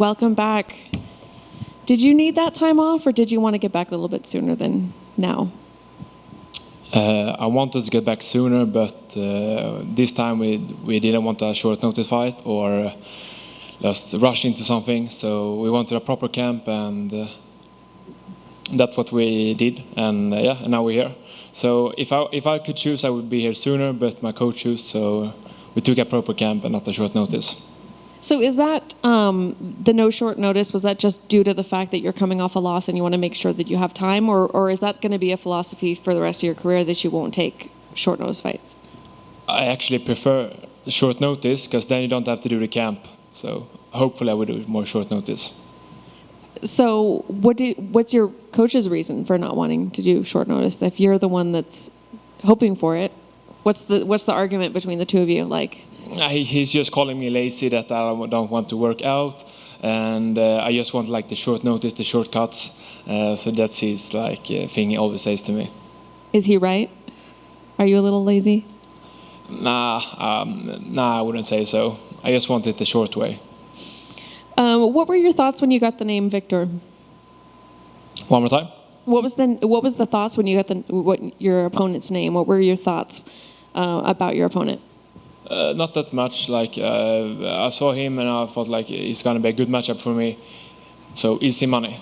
welcome back. Did you need that time off, or did you want to get back a little bit sooner than now? I wanted to get back sooner, but this time we didn't want a short notice fight or just rush into something. So we wanted a proper camp, and that's what we did. And and now we're here. So if I could choose, I would be here sooner, but my coach chose, so we took a proper camp and not a short notice. So is that the no short notice, was that just due to the fact that you're coming off a loss and you want to make sure that you have time, or is that going to be a philosophy for the rest of your career that you won't take short notice fights? I actually prefer short notice because then you don't have to do the camp. So hopefully I will do more short notice. So what's your coach's reason for not wanting to do short notice? If you're the one that's hoping for it, what's the argument between the two of you like? He's just calling me lazy, that I don't want to work out, and I just want like the short notice, the shortcuts. So that's his thing he always says to me. Is he right? Are you a little lazy? Nah, I wouldn't say so. I just want it the short way. What were your thoughts when you got the name Victor? One more time. What was the thoughts when you got your opponent's name? What were your thoughts about your opponent? Not that much. I saw him and I thought it's gonna be a good matchup for me. So easy money.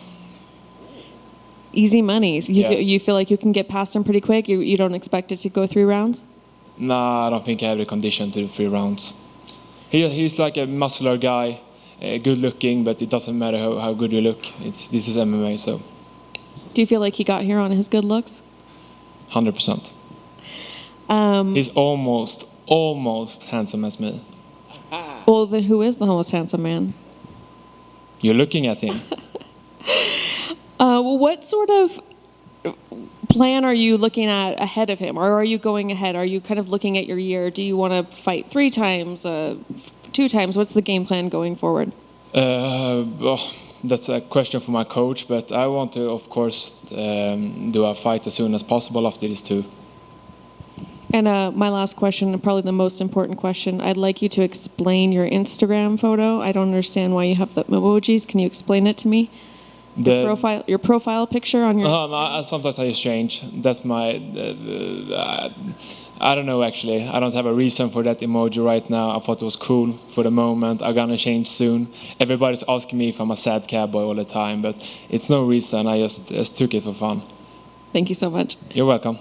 Easy money. You feel like you can get past him pretty quick. You don't expect it to go 3 rounds? Nah, I don't think I have the condition to do 3 rounds. He's like a muscular guy, good looking, but it doesn't matter how good you look. This is MMA, so. Do you feel like he got here on his good looks? 100%. He's almost handsome as me. Well, then who is the most handsome man? You're looking at him. What sort of plan are you looking at ahead of him? Or are you going ahead? Are you kind of looking at your year? Do you want to fight 3 times, 2 times? What's the game plan going forward? That's a question for my coach, but I want to, of course, do a fight as soon as possible after these 2. And my last question, and probably the most important question, I'd like you to explain your Instagram photo. I don't understand why you have the emojis. Can you explain it to me? Your profile picture on your no, sometimes I just change. That's my... I don't know, actually. I don't have a reason for that emoji right now. I thought it was cool for the moment. I'm gonna change soon. Everybody's asking me if I'm a sad cowboy all the time, but it's no reason. I just took it for fun. Thank you so much. You're welcome.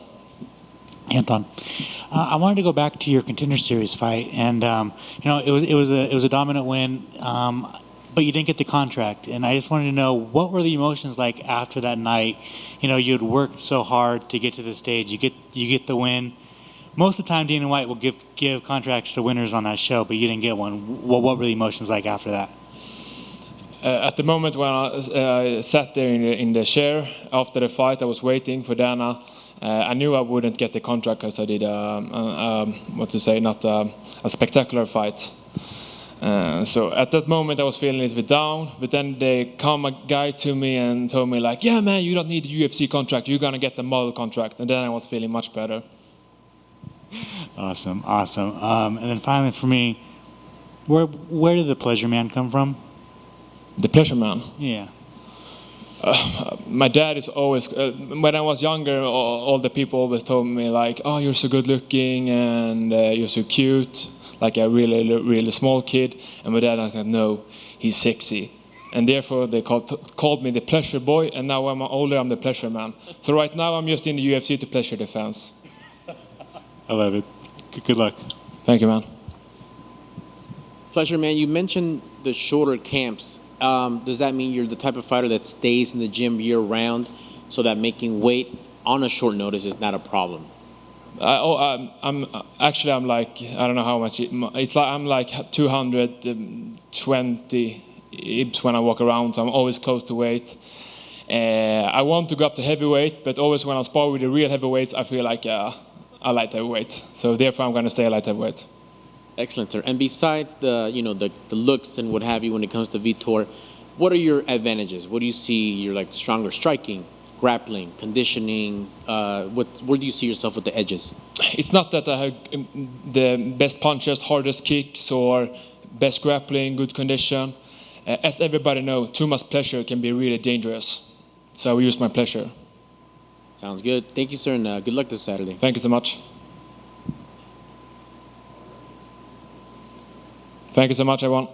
Anton, I wanted to go back to your Contender Series fight, and it was a dominant win, but you didn't get the contract. And I just wanted to know, what were the emotions like after that night? You had worked so hard to get to this stage. You get the win. Most of the time, Dana White will give contracts to winners on that show, but you didn't get one. What were the emotions like after that? At the moment when I sat there in the chair after the fight, I was waiting for Dana. I knew I wouldn't get the contract because I did not a spectacular fight. So at that moment I was feeling a little bit down, but then there came a guy to me and told me yeah man, you don't need a UFC contract, you're gonna get the model contract. And then I was feeling much better. Awesome. And then finally for me, where did the Pleasure Man come from? The Pleasure Man? Yeah. My dad is always, when I was younger, all the people always told me oh, you're so good looking and you're so cute, like a really small kid. And my dad was like, no, he's sexy. And therefore they called me the Pleasure Boy, and now I'm older, I'm the Pleasure Man. So right now I'm just in the UFC to pleasure the fans. I love it. Good luck. Thank you, man. Pleasure Man, you mentioned the shorter camps. Does that mean you're the type of fighter that stays in the gym year-round, so that making weight on a short notice is not a problem? I'm like, I don't know how much. It's like I'm like 220 ibs when I walk around, so I'm always close to weight. I want to go up to heavyweight, but always when I spar with the real heavyweights, I feel like a light heavyweight. So therefore, I'm going to stay a light heavyweight. Excellent, sir. And besides the looks and what have you when it comes to Vitor, what are your advantages? What do you see? You're stronger striking, grappling, conditioning. Where do you see yourself with the edges? It's not that I have the best punches, hardest kicks, or best grappling, good condition. as everybody knows, too much pleasure can be really dangerous. So I will use my pleasure. Sounds good. Thank you, sir, and good luck this Saturday. Thank you so much. Thank you so much, everyone.